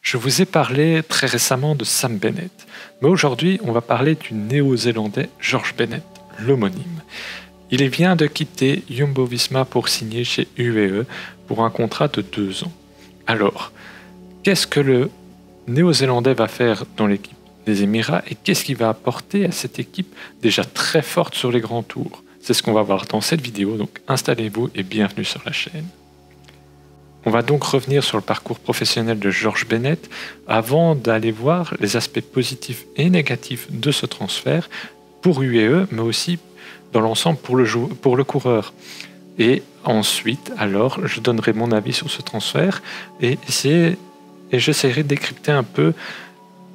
Je vous ai parlé très récemment de Sam Bennett, mais aujourd'hui on va parler du néo-zélandais George Bennett, l'homonyme. Il vient de quitter Jumbo-Visma pour signer chez UAE pour un contrat de 2 ans. Alors, qu'est-ce que le néo-zélandais va faire dans l'équipe des Émirats et qu'est-ce qu'il va apporter à cette équipe déjà très forte sur les grands tours? C'est ce qu'on va voir dans cette vidéo, donc installez-vous et bienvenue sur la chaîne. On va donc revenir sur le parcours professionnel de George Bennett avant d'aller voir les aspects positifs et négatifs de ce transfert pour UAE, mais aussi dans l'ensemble pour le coureur. Et ensuite, alors, je donnerai mon avis sur ce transfert et j'essaierai de décrypter un peu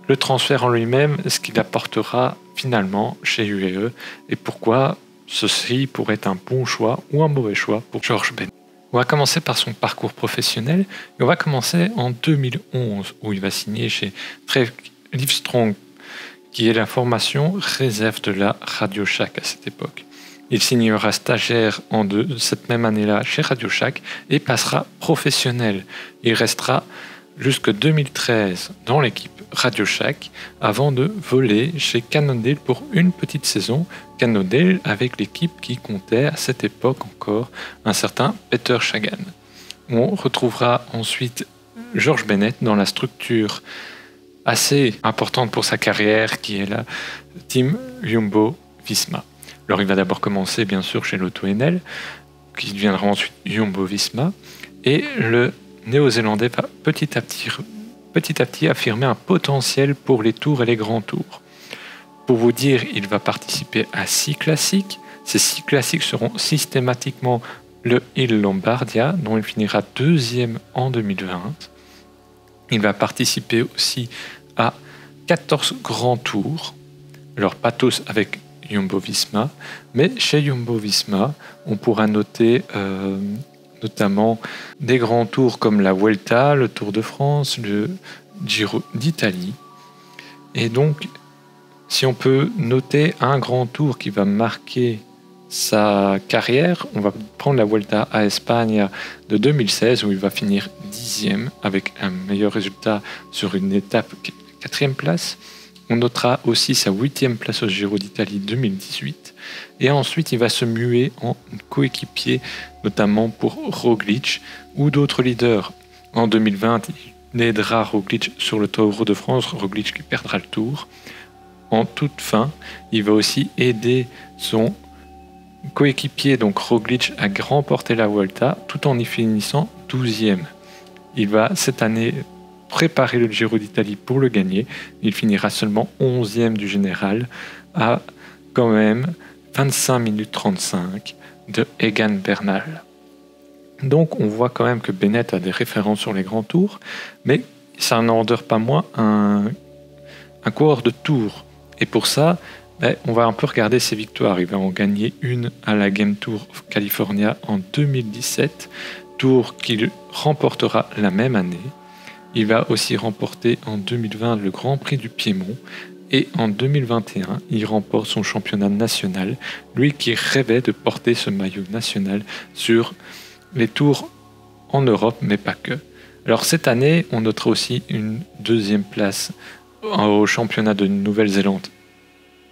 le transfert en lui-même, ce qu'il apportera finalement chez UAE et pourquoi ceci pourrait être un bon choix ou un mauvais choix pour George Bennett. On va commencer par son parcours professionnel et on va commencer en 2011 où il va signer chez Trek Livestrong qui est la formation réserve de la Radio Shack à cette époque. Il signera stagiaire cette même année-là chez Radio Shack et passera professionnel. Il restera jusqu'en 2013 dans l'équipe Radio Shack avant de voler chez Cannondale pour une petite saison. Cannondale avec l'équipe qui comptait à cette époque encore un certain Peter Sagan. On retrouvera ensuite George Bennett dans la structure assez importante pour sa carrière qui est la Team Jumbo-Visma. Alors il va d'abord commencer bien sûr chez l'Auto Enel qui deviendra ensuite Jumbo-Visma et le néo-zélandais va petit à petit affirmer un potentiel pour les tours et les grands tours. Pour vous dire, il va participer à 6 classiques. Ces 6 classiques seront systématiquement le Hill Lombardia, dont il finira 2e en 2020. Il va participer aussi à 14 grands tours. Alors pas tous avec Jumbo-Visma, mais chez Jumbo-Visma, on pourra noter notamment des grands tours comme la Vuelta, le Tour de France, le Giro d'Italie. Et donc, si on peut noter un grand tour qui va marquer sa carrière, on va prendre la Vuelta à Espagne de 2016 où il va finir 10e avec un meilleur résultat sur une étape 4e place. On notera aussi sa 8e place au Giro d'Italie 2018. Et ensuite, il va se muer en coéquipier, notamment pour Roglic ou d'autres leaders. En 2020, il aidera Roglic sur le Tour de France, Roglic qui perdra le Tour. En toute fin, il va aussi aider son coéquipier, donc Roglic, à remporter la Vuelta, tout en y finissant 12e. Il va cette année préparer le Giro d'Italie pour le gagner. Il finira seulement 11e du général à quand même 25 minutes 35 de Egan Bernal. Donc on voit quand même que Bennett a des références sur les grands tours, mais ça n'en demeure pas moins un coureur de tour. Et pour ça, on va un peu regarder ses victoires. Il va en gagner une à la Game Tour of California en 2017, tour qu'il remportera la même année. Il va aussi remporter en 2020 le Grand Prix du Piémont et en 2021, il remporte son championnat national, lui qui rêvait de porter ce maillot national sur les tours en Europe, mais pas que. Alors cette année, on notera aussi une 2e place au championnat de Nouvelle-Zélande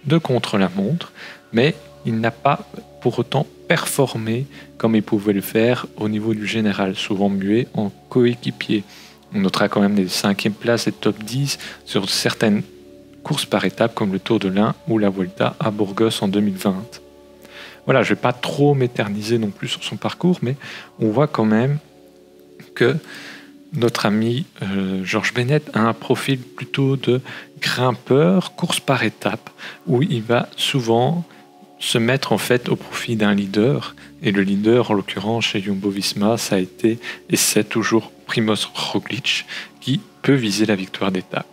de contre-la-montre, mais il n'a pas pour autant performé comme il pouvait le faire au niveau du général, souvent muet en coéquipier. On notera quand même des 5e places et top 10 sur certaines courses par étapes comme le Tour de l'Ain ou la Vuelta à Burgos en 2020. Voilà, je ne vais pas trop m'éterniser non plus sur son parcours, mais on voit quand même que notre ami George Bennett a un profil plutôt de grimpeur, course par étapes, où il va souvent se mettre en fait au profit d'un leader. Et le leader, en l'occurrence chez Jumbo-Visma, ça a été et c'est toujours Primož Roglic qui peut viser la victoire d'étape.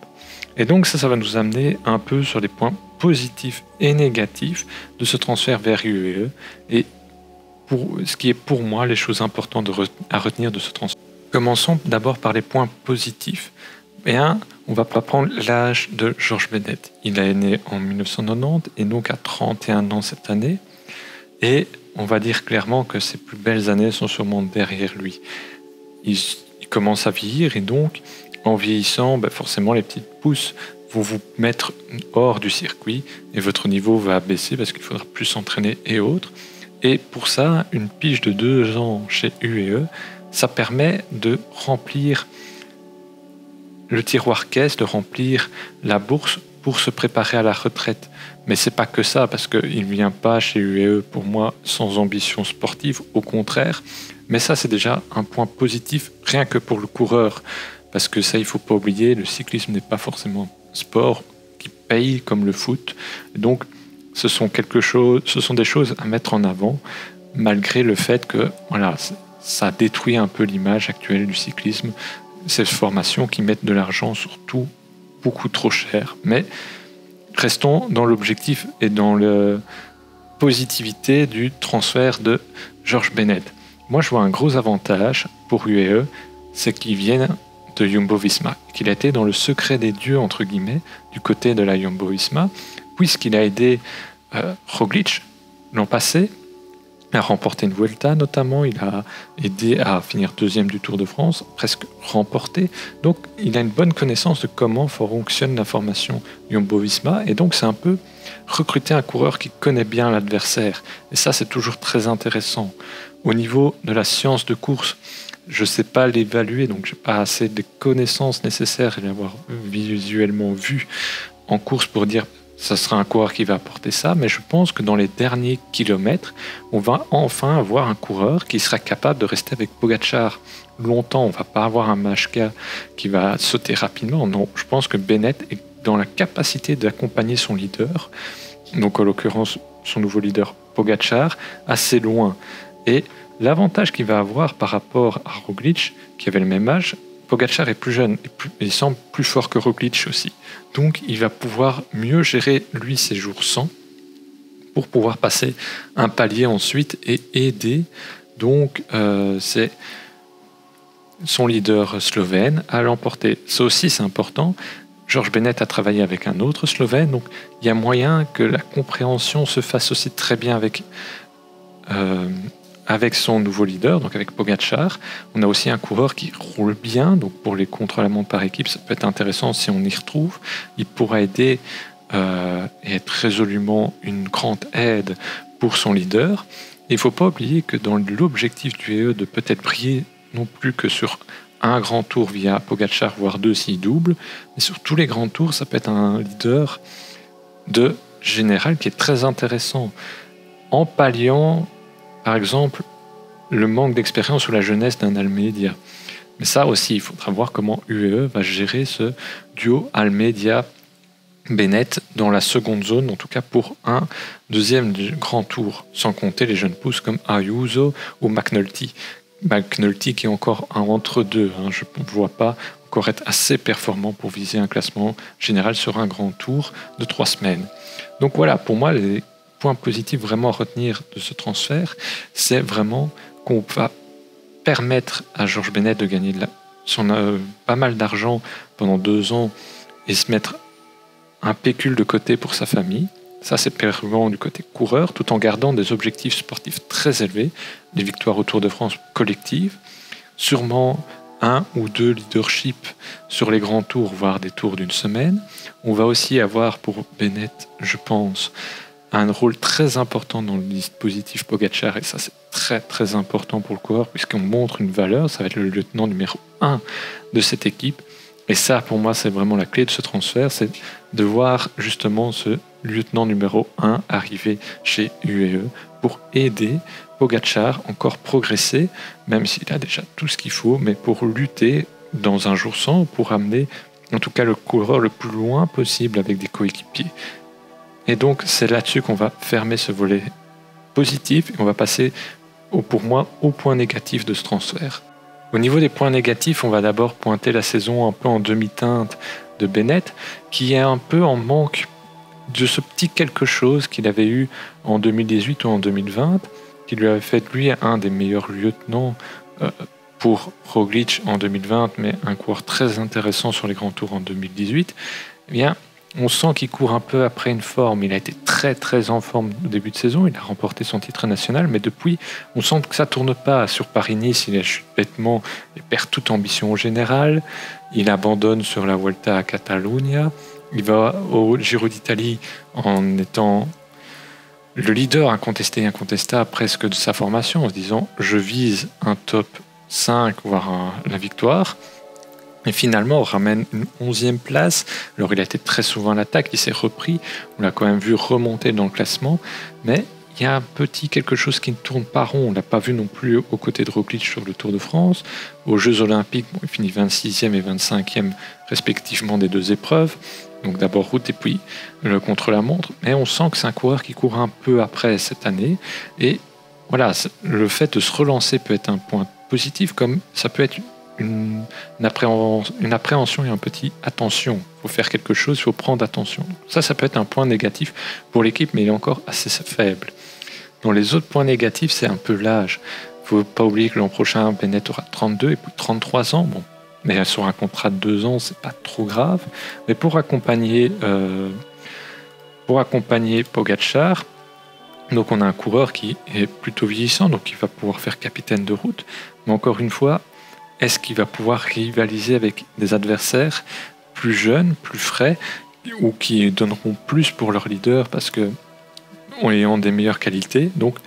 Et donc ça va nous amener un peu sur les points positifs et négatifs de ce transfert vers UAE et pour ce qui est pour moi les choses importantes à retenir de ce transfert. Commençons d'abord par les points positifs. On va pas prendre l'âge de George Bennett. Il est né en 1990 et donc à 31 ans cette année. Et on va dire clairement que ses plus belles années sont sûrement derrière lui. Il commence à vieillir et donc en vieillissant, forcément les petites pousses vont vous mettre hors du circuit et votre niveau va baisser parce qu'il faudra plus s'entraîner et autres. Et pour ça, une pige de 2 ans chez UEE, ça permet de remplir le tiroir caisse, de remplir la bourse pour se préparer à la retraite. Mais c'est pas que ça, parce qu'il ne vient pas chez UEE pour moi sans ambition sportive, au contraire. Mais ça, c'est déjà un point positif, rien que pour le coureur. Parce que ça, il faut pas oublier, le cyclisme n'est pas forcément un sport qui paye comme le foot. Donc, ce sont des choses à mettre en avant, malgré le fait que voilà, ça détruit un peu l'image actuelle du cyclisme. Ces formations qui mettent de l'argent sur tout, beaucoup trop cher. Mais restons dans l'objectif et dans la positivité du transfert de George Bennett. Moi, je vois un gros avantage pour UAE, c'est qu'il vienne de Jumbo-Visma, qu'il a été dans le secret des dieux, entre guillemets, du côté de la Jumbo-Visma, puisqu'il a aidé Roglic l'an passé à remporter une Vuelta notamment, il a aidé à finir 2e du Tour de France, presque remporté. Donc il a une bonne connaissance de comment fonctionne la formation Jumbo-Visma, et donc c'est un peu recruter un coureur qui connaît bien l'adversaire. Et ça, c'est toujours très intéressant. Au niveau de la science de course, je ne sais pas l'évaluer, donc je n'ai pas assez de connaissances nécessaires et l'avoir visuellement vu en course pour dire ça sera un coureur qui va apporter ça, mais je pense que dans les derniers kilomètres, on va enfin avoir un coureur qui sera capable de rester avec Pogačar longtemps. On ne va pas avoir un Majka qui va sauter rapidement. Non, je pense que Bennett est dans la capacité d'accompagner son leader, donc en l'occurrence son nouveau leader Pogačar, assez loin. Et l'avantage qu'il va avoir par rapport à Roglic, qui avait le même âge, Pogačar est plus jeune et il semble plus fort que Roglic aussi. Donc il va pouvoir mieux gérer lui ses jours sans pour pouvoir passer un palier ensuite et aider. Donc c'est son leader slovène à l'emporter. Ça aussi c'est important. George Bennett a travaillé avec un autre Slovène, donc il y a moyen que la compréhension se fasse aussi très bien avec son nouveau leader, donc avec Pogačar. On a aussi un coureur qui roule bien, donc pour les contre-la-montre par équipe, ça peut être intéressant si on y retrouve. Il pourra aider et être résolument une grande aide pour son leader. Il ne faut pas oublier que dans l'objectif du VE de peut-être briller non plus que sur un grand tour via Pogačar, voire 2 s'il double, mais sur tous les grands tours, ça peut être un leader de général qui est très intéressant en palliant par exemple, le manque d'expérience ou la jeunesse d'un Almeida. Mais ça aussi, il faudra voir comment UAE va gérer ce duo Almeida-Bennett dans la seconde zone, en tout cas pour un deuxième grand tour, sans compter les jeunes pousses comme Ayuso ou McNulty. McNulty qui est encore un entre-deux, je ne vois pas encore être assez performant pour viser un classement général sur un grand tour de 3 semaines. Donc voilà, pour moi, les point positif vraiment à retenir de ce transfert, c'est vraiment qu'on va permettre à George Bennett de gagner pas mal d'argent pendant 2 ans et se mettre un pécule de côté pour sa famille. Ça, c'est permanent du côté coureur, tout en gardant des objectifs sportifs très élevés, des victoires au Tour de France collectives, sûrement 1 ou 2 leaderships sur les grands tours, voire des tours d'une semaine. On va aussi avoir pour Bennett, je pense, un rôle très important dans le dispositif Pogačar, et ça c'est très très important pour le coureur puisqu'on montre une valeur, ça va être le lieutenant numéro 1 de cette équipe, et ça pour moi c'est vraiment la clé de ce transfert, c'est de voir justement ce lieutenant numéro 1 arriver chez UAE pour aider Pogačar encore progresser, même s'il a déjà tout ce qu'il faut, mais pour lutter dans un jour sans, pour amener en tout cas le coureur le plus loin possible avec des coéquipiers. Et donc, c'est là-dessus qu'on va fermer ce volet positif et on va passer, pour moi, au point négatif de ce transfert. Au niveau des points négatifs, on va d'abord pointer la saison un peu en demi-teinte de Bennett, qui est un peu en manque de ce petit quelque chose qu'il avait eu en 2018 ou en 2020, qui lui avait fait, lui, un des meilleurs lieutenants pour Roglic en 2020, mais un coureur très intéressant sur les grands tours en 2018. Eh bien, On sent qu'il court un peu après une forme. Il a été très en forme au début de saison. Il a remporté son titre national, mais depuis, on sent que ça tourne pas. Sur Paris-Nice, il a chuté bêtement et perd toute ambition au général. Il abandonne sur la Vuelta à Catalunya. Il va au Giro d'Italie en étant le leader incontesté et incontestable presque de sa formation, en se disant « je vise un top 5, voire la victoire ». Et finalement, on ramène une 11e place. Alors, il a été très souvent à l'attaque, il s'est repris. On l'a quand même vu remonter dans le classement. Mais il y a un petit quelque chose qui ne tourne pas rond. On ne l'a pas vu non plus aux côtés de Roglic sur le Tour de France. Aux Jeux Olympiques, il finit 26e et 25e respectivement des 2 épreuves. Donc d'abord route et puis le contre-la-montre. Mais on sent que c'est un coureur qui court un peu après cette année. Et voilà, le fait de se relancer peut être un point positif, comme ça peut être une appréhension et un petit attention. Il faut faire quelque chose, il faut prendre attention. Ça peut être un point négatif pour l'équipe, mais il est encore assez faible. Dans les autres points négatifs, c'est un peu l'âge. Il ne faut pas oublier que l'an prochain, Bennett aura 32 et puis 33 ans. Bon, mais sur un contrat de 2 ans, c'est pas trop grave. Mais pour accompagner Pogačar, donc on a un coureur qui est plutôt vieillissant, donc il va pouvoir faire capitaine de route. Mais encore une fois, est-ce qu'il va pouvoir rivaliser avec des adversaires plus jeunes, plus frais, ou qui donneront plus pour leur leader parce que ayant des meilleures qualités? Donc,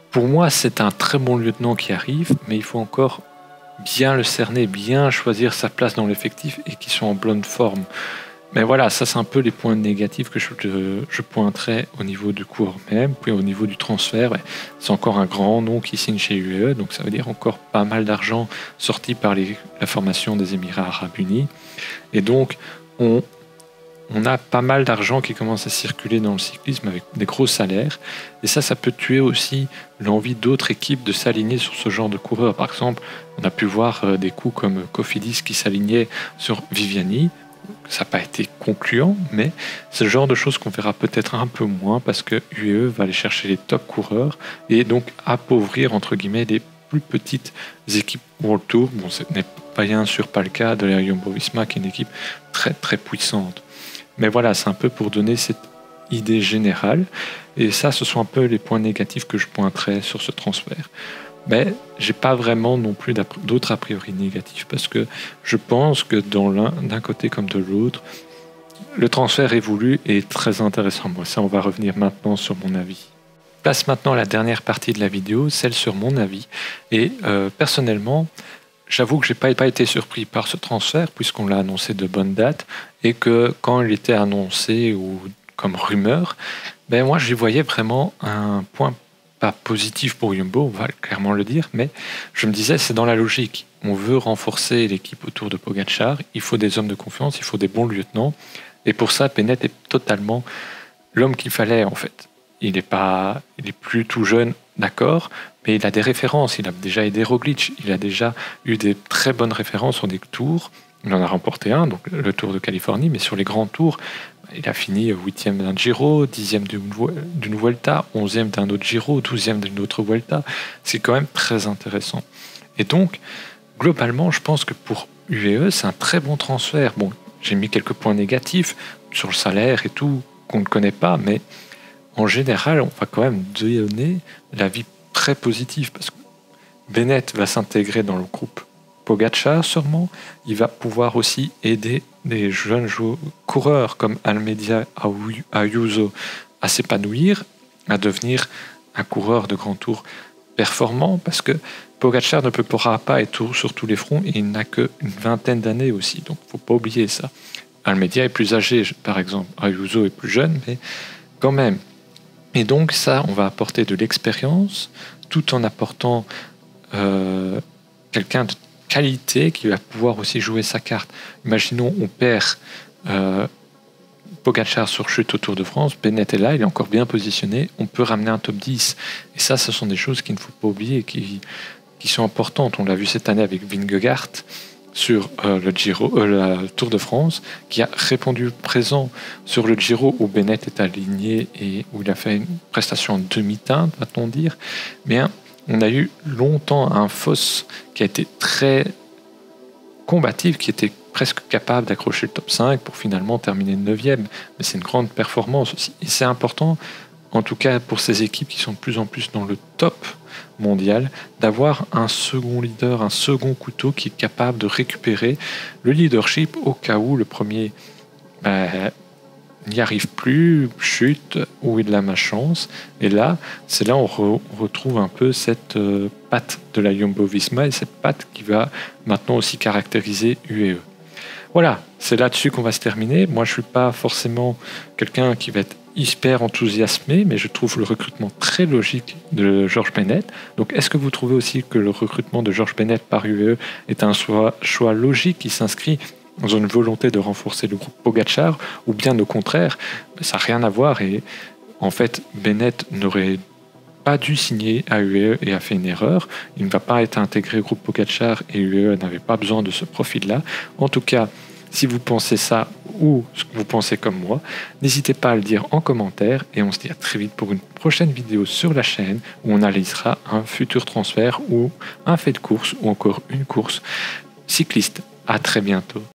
pour moi, c'est un très bon lieutenant qui arrive, mais il faut encore bien le cerner, bien choisir sa place dans l'effectif et qui soit en bonne forme. Mais voilà, ça c'est un peu les points négatifs que je pointerai au niveau du cours même. Puis au niveau du transfert, c'est encore un grand nom qui signe chez UAE, donc ça veut dire encore pas mal d'argent sorti par la formation des Émirats Arabes Unis. Et donc on a pas mal d'argent qui commence à circuler dans le cyclisme avec des gros salaires. Et ça peut tuer aussi l'envie d'autres équipes de s'aligner sur ce genre de coureurs. Par exemple, on a pu voir des coups comme Cofidis qui s'alignait sur Viviani. Ça n'a pas été concluant, mais c'est le genre de choses qu'on verra peut-être un peu moins parce que UAE va aller chercher les top coureurs et donc appauvrir entre guillemets les plus petites équipes World Tour. Bon, ce n'est bien sûr pas le cas de la Jumbo-Visma qui est une équipe très puissante. Mais voilà, c'est un peu pour donner cette idée générale. Et ça, ce sont un peu les points négatifs que je pointerai sur ce transfert. Mais j'ai pas vraiment non plus d'autres a priori négatifs parce que je pense que d'un côté comme de l'autre, le transfert est voulu et très intéressant. Moi, ça, on va revenir maintenant sur mon avis. Passe maintenant à la dernière partie de la vidéo, celle sur mon avis. Et personnellement, j'avoue que j'ai pas été surpris par ce transfert puisqu'on l'a annoncé de bonne date et que quand il était annoncé ou comme rumeur, moi j'y voyais vraiment un point pas positif pour Jumbo, on va clairement le dire, mais je me disais c'est dans la logique. On veut renforcer l'équipe autour de Pogačar, il faut des hommes de confiance, il faut des bons lieutenants, et pour ça Bennett est totalement l'homme qu'il fallait en fait. Il est plus tout jeune, d'accord, mais il a des références, il a déjà aidé Roglic, il a déjà eu des très bonnes références sur des tours, il en a remporté un, donc le Tour de Californie, mais sur les grands tours, il a fini 8e d'un Giro, 10e d'une Vuelta, 11e d'un autre Giro, 12e d'une autre Vuelta. C'est quand même très intéressant. Et donc, globalement, je pense que pour UAE, c'est un très bon transfert. Bon, j'ai mis quelques points négatifs sur le salaire et tout, qu'on ne connaît pas, mais en général, on va quand même donner l'avis très positif parce que Bennett va s'intégrer dans le groupe Pogačar sûrement, il va pouvoir aussi aider des jeunes coureurs comme Almeida Ayuso à s'épanouir, à devenir un coureur de grand tour performant parce que Pogačar ne pourra pas être sur tous les fronts et il n'a qu'une vingtaine d'années aussi, donc il ne faut pas oublier ça. Almeida est plus âgé par exemple, Ayuso est plus jeune, mais quand même. Et donc ça, on va apporter de l'expérience tout en apportant quelqu'un de qualité qui va pouvoir aussi jouer sa carte. Imaginons on perd Pogačar sur chute au Tour de France, Bennett est là, il est encore bien positionné, on peut ramener un top 10. Et ça, ce sont des choses qu'il ne faut pas oublier, qui sont importantes. On l'a vu cette année avec Vingegaard sur le Tour de France, qui a répondu présent sur le Giro où Bennett est aligné et où il a fait une prestation en demi-teinte, va-t-on dire. Mais on a eu longtemps un Foss qui a été très combatif, qui était presque capable d'accrocher le top 5 pour finalement terminer 9e. Mais c'est une grande performance aussi. Et c'est important, en tout cas pour ces équipes qui sont de plus en plus dans le top mondial, d'avoir un second leader, un second couteau qui est capable de récupérer le leadership au cas où le premier n'y arrive plus, chute, ou il a ma chance. Et là, c'est là où on retrouve un peu cette patte de la Jumbo-Visma et cette patte qui va maintenant aussi caractériser UAE. Voilà, c'est là-dessus qu'on va se terminer. Moi, je ne suis pas forcément quelqu'un qui va être hyper enthousiasmé, mais je trouve le recrutement très logique de George Bennett. Donc, est-ce que vous trouvez aussi que le recrutement de George Bennett par UAE est un choix logique qui s'inscrit dans une volonté de renforcer le groupe Pogacar, ou bien au contraire, ça n'a rien à voir et en fait Bennett n'aurait pas dû signer à UAE et a fait une erreur. Il ne va pas être intégré au groupe Pogacar et UAE n'avait pas besoin de ce profil-là. En tout cas, si vous pensez ça ou vous pensez comme moi, n'hésitez pas à le dire en commentaire et on se dit à très vite pour une prochaine vidéo sur la chaîne où on analysera un futur transfert ou un fait de course ou encore une course cycliste. À très bientôt.